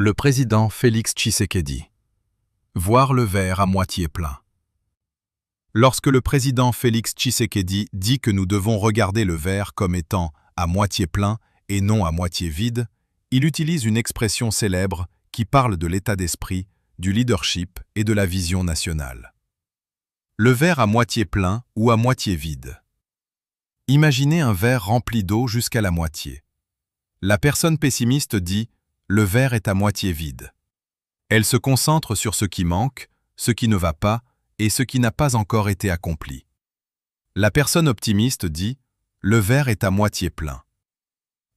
Le président Félix Tshisekedi. Voir le verre à moitié plein. Lorsque le président Félix Tshisekedi dit que nous devons regarder le verre comme étant à moitié plein et non à moitié vide, il utilise une expression célèbre qui parle de l'état d'esprit, du leadership et de la vision nationale. Le verre à moitié plein ou à moitié vide. Imaginez un verre rempli d'eau jusqu'à la moitié. La personne pessimiste dit « le verre est à moitié vide ». Elle se concentre sur ce qui manque, ce qui ne va pas et ce qui n'a pas encore été accompli. La personne optimiste dit « le verre est à moitié plein ».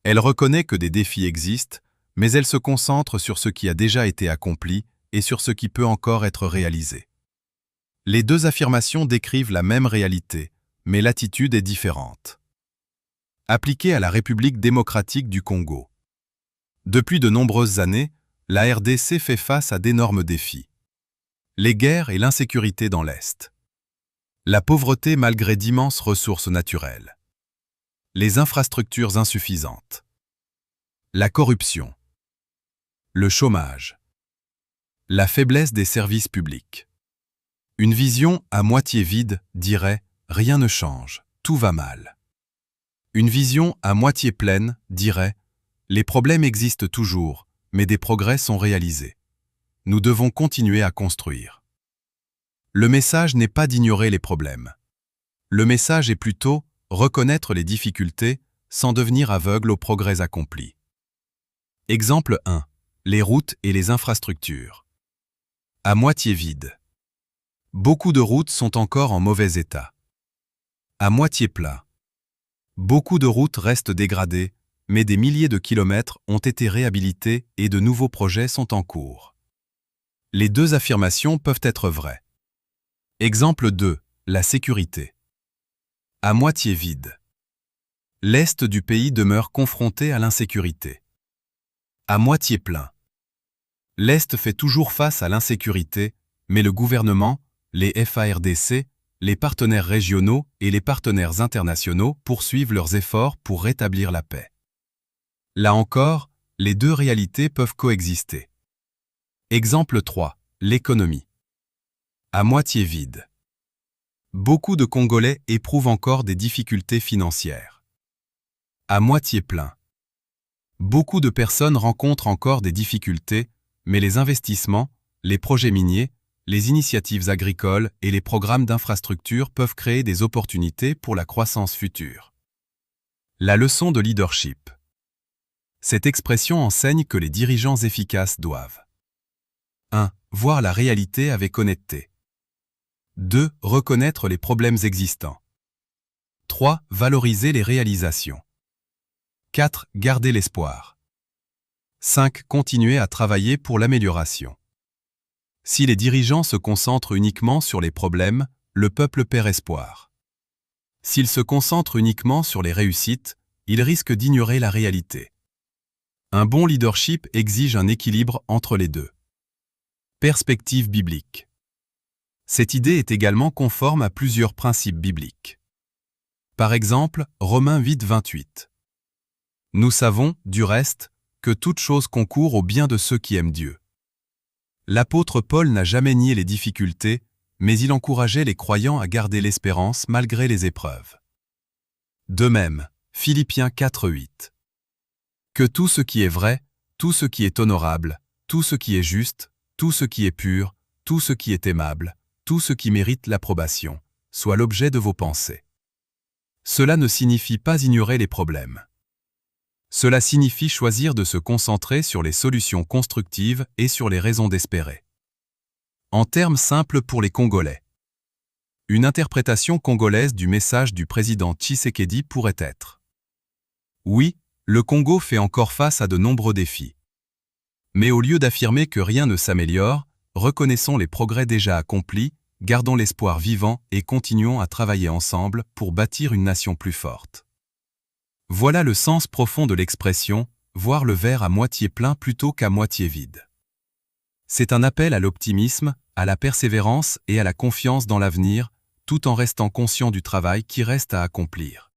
Elle reconnaît que des défis existent, mais elle se concentre sur ce qui a déjà été accompli et sur ce qui peut encore être réalisé. Les deux affirmations décrivent la même réalité, mais l'attitude est différente. Appliquée à la République démocratique du Congo. Depuis de nombreuses années, la RDC fait face à d'énormes défis. Les guerres et l'insécurité dans l'Est. La pauvreté malgré d'immenses ressources naturelles. Les infrastructures insuffisantes. La corruption. Le chômage. La faiblesse des services publics. Une vision à moitié vide dirait « rien ne change, tout va mal ». Une vision à moitié pleine dirait « les problèmes existent toujours, mais des progrès sont réalisés. Nous devons continuer à construire ». Le message n'est pas d'ignorer les problèmes. Le message est plutôt reconnaître les difficultés sans devenir aveugle aux progrès accomplis. Exemple 1. Les routes et les infrastructures. À moitié vide. Beaucoup de routes sont encore en mauvais état. À moitié plat. Beaucoup de routes restent dégradées, mais des milliers de kilomètres ont été réhabilités et de nouveaux projets sont en cours. Les deux affirmations peuvent être vraies. Exemple 2. La sécurité. À moitié vide. L'Est du pays demeure confronté à l'insécurité. À moitié plein. L'Est fait toujours face à l'insécurité, mais le gouvernement, les FARDC, les partenaires régionaux et les partenaires internationaux poursuivent leurs efforts pour rétablir la paix. Là encore, les deux réalités peuvent coexister. Exemple 3. L'économie. À moitié vide. Beaucoup de Congolais éprouvent encore des difficultés financières. À moitié plein. Beaucoup de personnes rencontrent encore des difficultés, mais les investissements, les projets miniers, les initiatives agricoles et les programmes d'infrastructure peuvent créer des opportunités pour la croissance future. La leçon de leadership. Cette expression enseigne que les dirigeants efficaces doivent 1. Voir la réalité avec honnêteté. 2. Reconnaître les problèmes existants. 3. Valoriser les réalisations. 4. Garder l'espoir. 5. Continuer à travailler pour l'amélioration. Si les dirigeants se concentrent uniquement sur les problèmes, le peuple perd espoir. S'ils se concentrent uniquement sur les réussites, ils risquent d'ignorer la réalité. Un bon leadership exige un équilibre entre les deux. Perspective biblique. Cette idée est également conforme à plusieurs principes bibliques. Par exemple, Romains 8, 28. Nous savons, du reste, que toute chose concourt au bien de ceux qui aiment Dieu. L'apôtre Paul n'a jamais nié les difficultés, mais il encourageait les croyants à garder l'espérance malgré les épreuves. De même, Philippiens 4, 8. Que tout ce qui est vrai, tout ce qui est honorable, tout ce qui est juste, tout ce qui est pur, tout ce qui est aimable, tout ce qui mérite l'approbation, soit l'objet de vos pensées. Cela ne signifie pas ignorer les problèmes. Cela signifie choisir de se concentrer sur les solutions constructives et sur les raisons d'espérer. En termes simples pour les Congolais. Une interprétation congolaise du message du président Tshisekedi pourrait être « Oui, le Congo fait encore face à de nombreux défis. Mais au lieu d'affirmer que rien ne s'améliore, reconnaissons les progrès déjà accomplis, gardons l'espoir vivant et continuons à travailler ensemble pour bâtir une nation plus forte. » Voilà le sens profond de l'expression « voir le verre à moitié plein plutôt qu'à moitié vide ». C'est un appel à l'optimisme, à la persévérance et à la confiance dans l'avenir, tout en restant conscient du travail qui reste à accomplir.